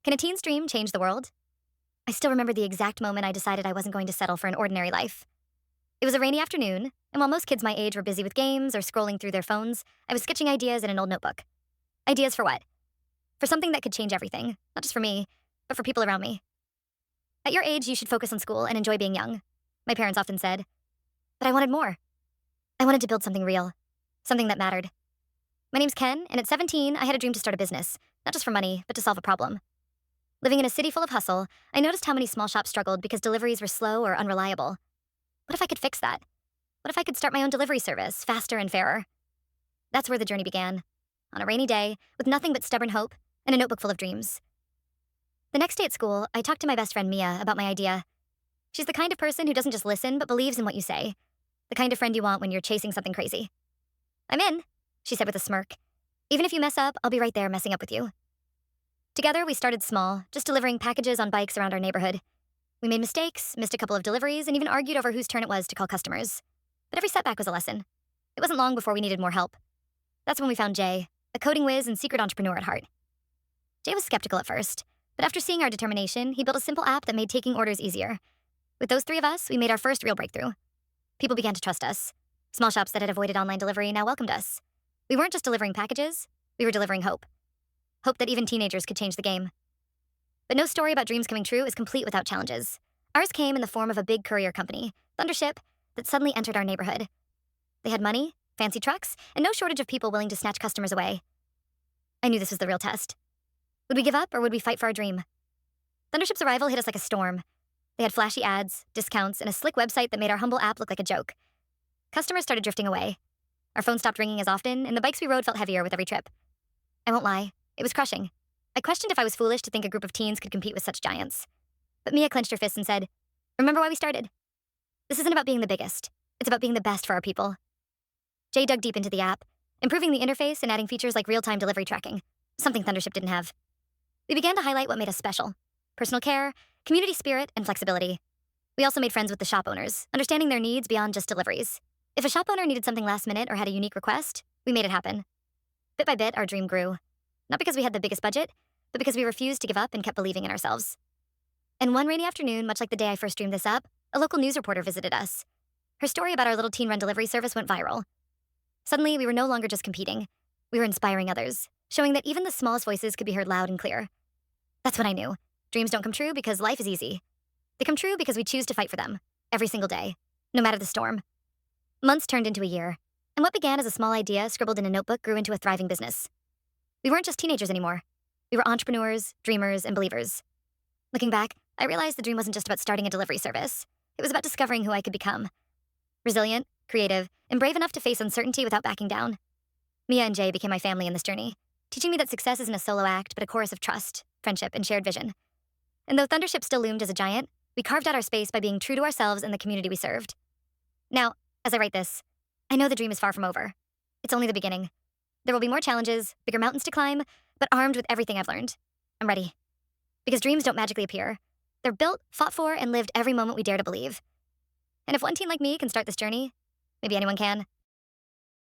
Can a teen's dream change the world? I still remember the exact moment I decided I wasn't going to settle for an ordinary life. It was a rainy afternoon, and while most kids my age were busy with games or scrolling through their phones, I was sketching ideas in an old notebook. Ideas for what? For something that could change everything, not just for me, but for people around me. At your age, you should focus on school and enjoy being young, my parents often said. But I wanted more. I wanted to build something real, something that mattered. My name's Ken, and at 17, I had a dream to start a business, not just for money, but to solve a problem. Living in a city full of hustle, I noticed how many small shops struggled because deliveries were slow or unreliable. What if I could fix that? What if I could start my own delivery service, faster and fairer? That's where the journey began. On a rainy day, with nothing but stubborn hope and a notebook full of dreams. The next day at school, I talked to my best friend Mia about my idea. She's the kind of person who doesn't just listen, but believes in what you say. The kind of friend you want when you're chasing something crazy. I'm in, she said with a smirk. Even if you mess up, I'll be right there messing up with you. Together, we started small, just delivering packages on bikes around our neighborhood. We made mistakes, missed a couple of deliveries, and even argued over whose turn it was to call customers. But every setback was a lesson. It wasn't long before we needed more help. That's when we found Jay, a coding whiz and secret entrepreneur at heart. Jay was skeptical at first, but after seeing our determination, he built a simple app that made taking orders easier. With those three of us, we made our first real breakthrough. People began to trust us. Small shops that had avoided online delivery now welcomed us. We weren't just delivering packages, we were delivering hope. Hope that even teenagers could change the game. But no story about dreams coming true is complete without challenges. Ours came in the form of a big courier company, Thundership, that suddenly entered our neighborhood. They had money, fancy trucks, and no shortage of people willing to snatch customers away. I knew this was the real test. Would we give up or would we fight for our dream? Thundership's arrival hit us like a storm. They had flashy ads, discounts, and a slick website that made our humble app look like a joke. Customers started drifting away. Our phone stopped ringing as often, and the bikes we rode felt heavier with every trip. I won't lie, it was crushing. I questioned if I was foolish to think a group of teens could compete with such giants. But Mia clenched her fists and said, "Remember why we started? This isn't about being the biggest. It's about being the best for our people." Jay dug deep into the app, improving the interface and adding features like real-time delivery tracking, something Thundership didn't have. We began to highlight what made us special: personal care, community spirit, and flexibility. We also made friends with the shop owners, understanding their needs beyond just deliveries. If a shop owner needed something last minute or had a unique request, we made it happen. Bit by bit, our dream grew. Not because we had the biggest budget, but because we refused to give up and kept believing in ourselves. And one rainy afternoon, much like the day I first dreamed this up, a local news reporter visited us. Her story about our little teen-run delivery service went viral. Suddenly, we were no longer just competing. We were inspiring others, showing that even the smallest voices could be heard loud and clear. That's when I knew. Dreams don't come true because life is easy. They come true because we choose to fight for them, every single day, no matter the storm. Months turned into a year, and what began as a small idea scribbled in a notebook grew into a thriving business. We weren't just teenagers anymore. We were entrepreneurs, dreamers, and believers. Looking back, I realized the dream wasn't just about starting a delivery service. It was about discovering who I could become. Resilient, creative, and brave enough to face uncertainty without backing down. Mia and Jay became my family in this journey, teaching me that success isn't a solo act, but a chorus of trust, friendship, and shared vision. And though Thundership still loomed as a giant, we carved out our space by being true to ourselves and the community we served. Now, as I write this, I know the dream is far from over. It's only the beginning. There will be more challenges, bigger mountains to climb, but armed with everything I've learned, I'm ready. Because dreams don't magically appear. They're built, fought for, and lived every moment we dare to believe. And if one teen like me can start this journey, maybe anyone can.